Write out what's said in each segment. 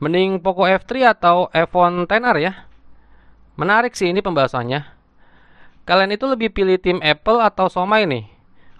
Mending Poco F3 atau iPhone XR ya? Menarik sih ini pembahasannya. Kalian itu lebih pilih tim Apple atau Xiaomi nih?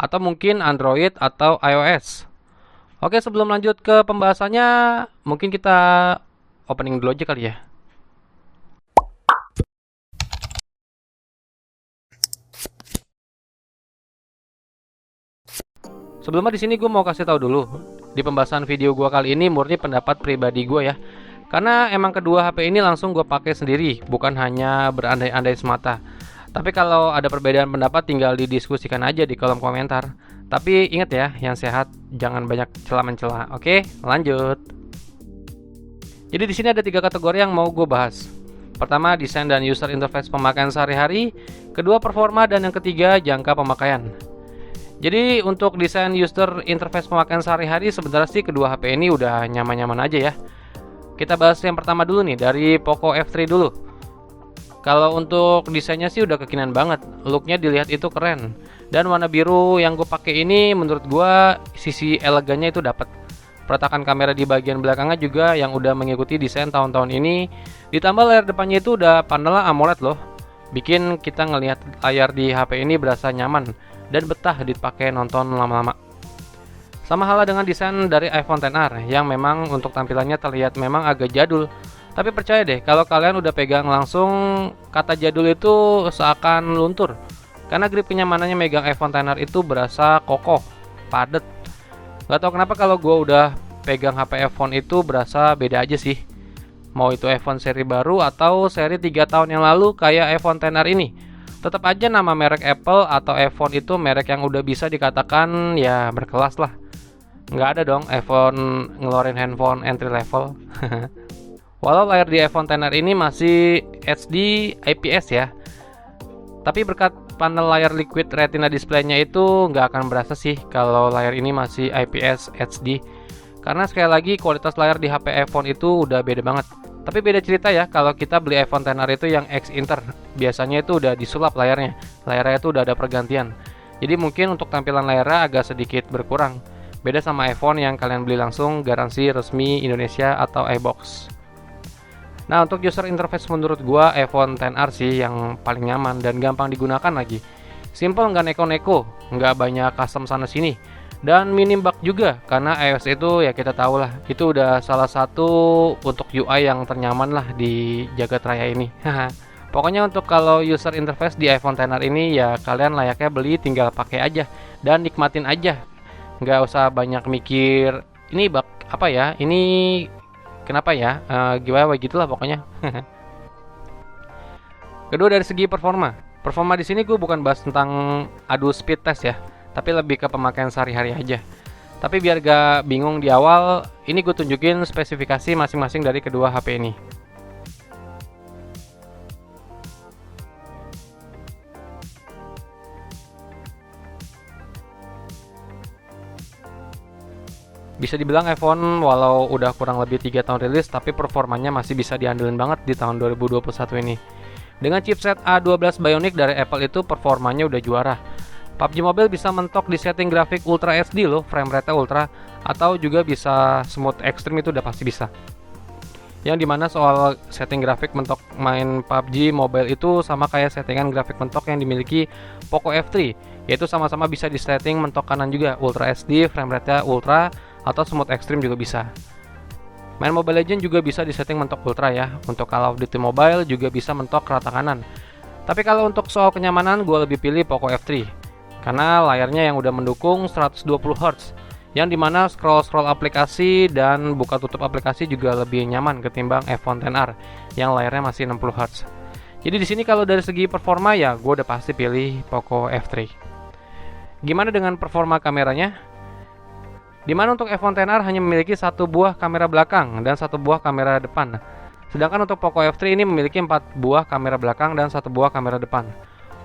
Atau mungkin Android atau iOS? Oke, sebelum lanjut ke pembahasannya, mungkin kita opening dulu aja kali ya. Sebelumnya di sini gue mau kasih tahu dulu, di pembahasan video gue kali ini murni pendapat pribadi gue ya. Karena emang kedua HP ini langsung gue pakai sendiri, bukan hanya berandai-andai semata. Tapi kalau ada perbedaan pendapat tinggal didiskusikan aja di kolom komentar. Tapi ingat ya, yang sehat jangan banyak celah-mencela. Oke, lanjut. Jadi di sini ada tiga kategori yang mau gue bahas. Pertama, desain dan user interface pemakaian sehari-hari. Kedua, performa. Dan yang ketiga, jangka pemakaian. Jadi untuk desain user interface pemakaian sehari-hari sebenarnya sih kedua HP ini udah nyaman-nyaman aja ya. Kita bahas yang pertama dulu nih, dari Poco F3 dulu. Kalau untuk desainnya sih udah kekinian banget, looknya dilihat itu keren. Dan warna biru yang gue pakai ini menurut gue sisi elegannya itu dapat. Peletakan kamera di bagian belakangnya juga yang udah mengikuti desain tahun-tahun ini. Ditambah layar depannya itu udah panel AMOLED loh. Bikin kita ngelihat layar di HP ini berasa nyaman dan betah dipakai nonton lama-lama. Sama halnya dengan desain dari iPhone XR yang memang untuk tampilannya terlihat memang agak jadul. Tapi percaya deh, kalau kalian udah pegang langsung, kata jadul itu seakan luntur. Karena grip kenyamanannya megang iPhone XR itu berasa kokoh, padat. Gak tau kenapa kalau gue udah pegang HP iPhone itu berasa beda aja sih. Mau itu iPhone seri baru atau seri 3 tahun yang lalu kayak iPhone XR ini. Tetap aja nama merek Apple atau iPhone itu merek yang udah bisa dikatakan ya berkelas lah. Nggak ada dong iPhone ngeluarin handphone entry level. Walau layar di iPhone XR ini masih HD IPS ya, tapi berkat panel layar liquid retina displaynya itu nggak akan berasa sih kalau layar ini masih IPS HD. Karena sekali lagi kualitas layar di HP iPhone itu udah beda banget. Tapi beda cerita ya kalau kita beli iPhone XR itu yang X Inter. Biasanya itu udah disulap layarnya. Layarnya itu udah ada pergantian. Jadi mungkin untuk tampilan layarnya agak sedikit berkurang. Beda sama iPhone yang kalian beli langsung garansi resmi Indonesia atau iBox. Nah, untuk user interface menurut gua iPhone XR sih yang paling nyaman dan gampang digunakan lagi. Simple, nggak neko-neko, nggak banyak custom sana sini. Dan minim bug juga karena iOS itu ya kita tahu lah itu udah salah satu untuk UI yang ternyaman lah di jagat raya ini. Pokoknya untuk kalau user interface di iPhone XR ini ya kalian layaknya beli tinggal pakai aja dan nikmatin aja. Nggak usah banyak mikir ini bug apa ya, ini kenapa ya, gimana gitulah pokoknya. Kedua dari segi performa di sini gue bukan bahas tentang adu speed test ya, tapi lebih ke pemakaian sehari-hari aja. Tapi biar gak bingung di awal, ini gue tunjukin spesifikasi masing-masing dari kedua HP ini. Bisa dibilang iPhone walau udah kurang lebih 3 tahun rilis, tapi performanya masih bisa diandelin banget di tahun 2021 ini. Dengan chipset A12 Bionic dari Apple itu performanya udah juara. PUBG Mobile bisa mentok di setting grafik Ultra HD loh, frame rate ultra, atau juga bisa smooth extreme itu udah pasti bisa. Yang dimana soal setting grafik mentok main PUBG Mobile itu sama kayak settingan grafik mentok yang dimiliki Poco F3, yaitu sama-sama bisa di setting mentok kanan juga, Ultra HD, frame rate ultra, atau smooth extreme juga bisa. Main Mobile Legends juga bisa di setting mentok ultra ya. Untuk Call of Duty Mobile juga bisa mentok rata kanan. Tapi kalau untuk soal kenyamanan gue lebih pilih Poco F3 karena layarnya yang udah mendukung 120Hz, yang dimana scroll aplikasi dan buka tutup aplikasi juga lebih nyaman ketimbang iPhone XR yang layarnya masih 60Hz. Jadi di sini kalau dari segi performa ya gue udah pasti pilih Poco F3. Gimana dengan performa kameranya? Dimana untuk iPhone XR hanya memiliki satu buah kamera belakang dan satu buah kamera depan. Sedangkan untuk Poco F3 ini memiliki 4 buah kamera belakang dan satu buah kamera depan.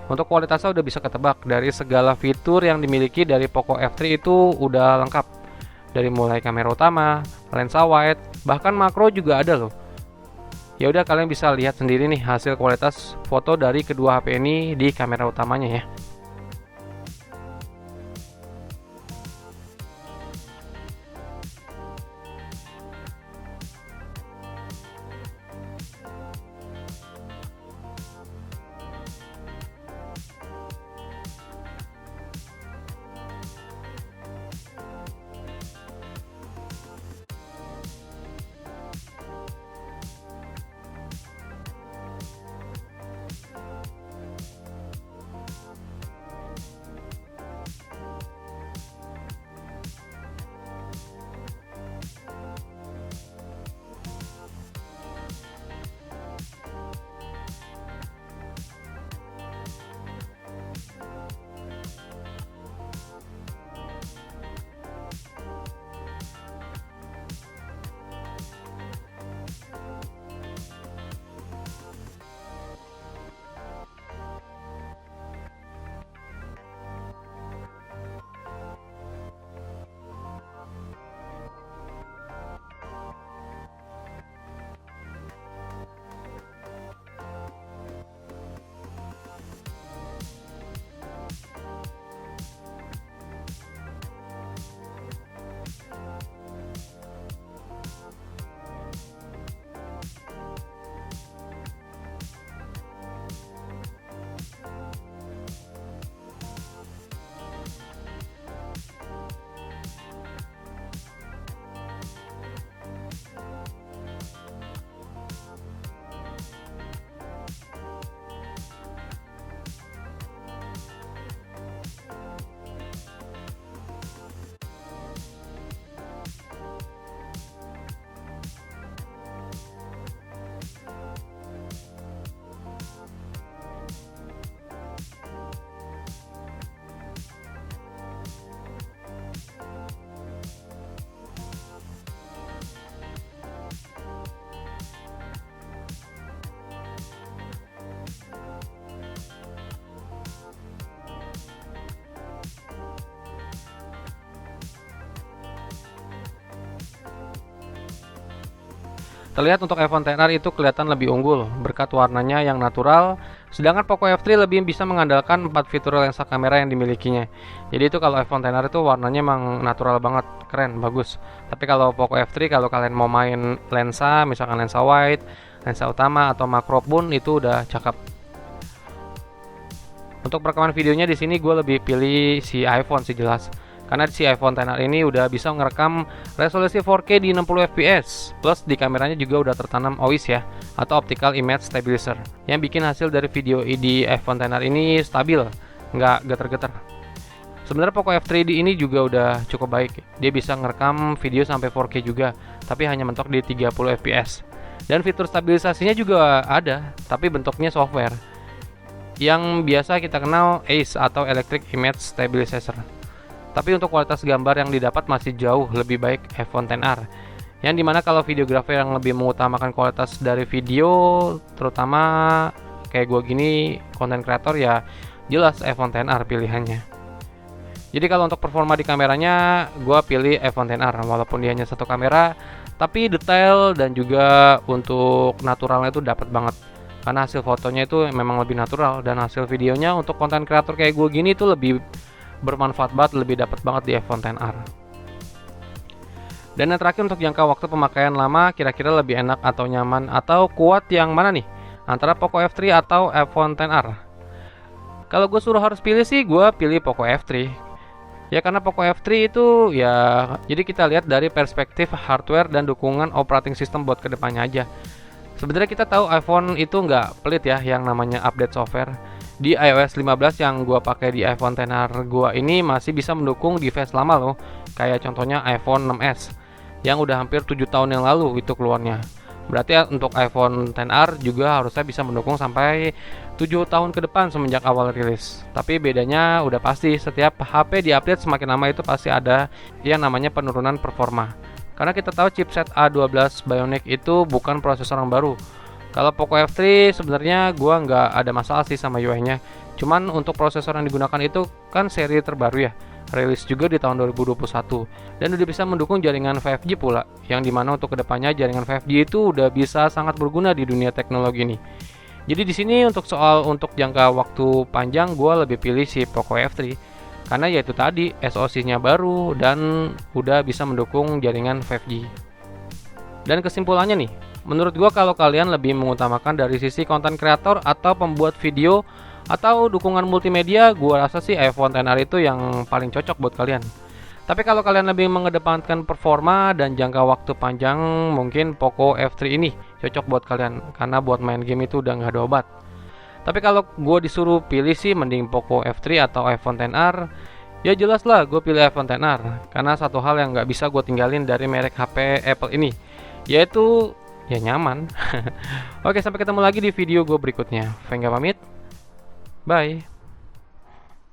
Untuk kualitasnya udah bisa ketebak dari segala fitur yang dimiliki dari Poco F3 itu udah lengkap. Dari mulai kamera utama, lensa wide, bahkan makro juga ada loh. Ya udah kalian bisa lihat sendiri nih hasil kualitas foto dari kedua HP ini di kamera utamanya ya. Terlihat untuk iPhone XR itu kelihatan lebih unggul berkat warnanya yang natural, sedangkan Poco F3 lebih bisa mengandalkan 4 fitur lensa kamera yang dimilikinya. Jadi itu kalau iPhone XR itu warnanya emang natural banget, keren, bagus. Tapi kalau Poco F3 kalau kalian mau main lensa, misalkan lensa wide, lensa utama atau makro pun itu udah cakep. Untuk perekaman videonya di sini gue lebih pilih si iPhone sih jelas. Karena si iPhone XR ini udah bisa ngerekam resolusi 4K di 60 fps, plus di kameranya juga udah tertanam OIS ya, atau Optical Image Stabilizer, yang bikin hasil dari video di iPhone XR ini stabil, nggak geter-geter. Sebenarnya Poco F3D ini juga udah cukup baik, dia bisa ngerekam video sampai 4K juga, tapi hanya mentok di 30 fps. Dan fitur stabilisasinya juga ada, tapi bentuknya software, yang biasa kita kenal ACE atau Electric Image Stabilizer. Tapi untuk kualitas gambar yang didapat masih jauh lebih baik iPhone XR, yang dimana kalau videografer yang lebih mengutamakan kualitas dari video, terutama kayak gue gini, konten kreator, ya jelas iPhone XR pilihannya. Jadi kalau untuk performa di kameranya, gue pilih iPhone XR, walaupun dia hanya satu kamera, tapi detail dan juga untuk naturalnya itu dapat banget. Karena hasil fotonya itu memang lebih natural, dan hasil videonya untuk konten kreator kayak gue gini itu lebih bermanfaat banget, lebih dapat banget di iPhone XR. Dan yang terakhir untuk jangka waktu pemakaian lama, kira-kira lebih enak atau nyaman atau kuat yang mana nih? Antara Poco F3 atau iPhone XR? Kalau gue suruh harus pilih sih, gue pilih Poco F3. Ya karena Poco F3 itu ya, jadi kita lihat dari perspektif hardware dan dukungan operating system buat kedepannya aja. Sebenarnya kita tahu iPhone itu nggak pelit ya yang namanya update software. Di iOS 15 yang gua pakai di iPhone XR gua ini masih bisa mendukung device lama loh. Kayak contohnya iPhone 6s yang udah hampir 7 tahun yang lalu itu keluarnya. Berarti untuk iPhone XR juga harusnya bisa mendukung sampai 7 tahun ke depan semenjak awal rilis. Tapi bedanya udah pasti, setiap HP diupdate semakin lama itu pasti ada yang namanya penurunan performa. Karena kita tahu chipset A12 Bionic itu bukan prosesor yang baru. Kalau Poco F3 sebenarnya gua nggak ada masalah sih sama UI-nya. Cuman untuk prosesor yang digunakan itu kan seri terbaru ya, rilis juga di tahun 2021, dan udah bisa mendukung jaringan 5G pula, yang dimana untuk kedepannya jaringan 5G itu udah bisa sangat berguna di dunia teknologi ini. Jadi di sini untuk jangka waktu panjang gua lebih pilih si Poco F3. Karena yaitu tadi SoC-nya baru dan udah bisa mendukung jaringan 5G. Dan kesimpulannya nih, menurut gua kalau kalian lebih mengutamakan dari sisi konten kreator atau pembuat video atau dukungan multimedia, gua rasa sih iPhone XR itu yang paling cocok buat kalian. Tapi kalau kalian lebih mengedepankan performa dan jangka waktu panjang, mungkin Poco F3 ini cocok buat kalian, karena buat main game itu udah nggak ada obat. Tapi kalau gue disuruh pilih sih mending Poco F3 atau iPhone XR, ya jelas lah gue pilih iPhone XR. Karena satu hal yang nggak bisa gue tinggalin dari merek HP Apple ini, yaitu ya nyaman. Oke, sampai ketemu lagi di video gue berikutnya. Venga pamit, bye.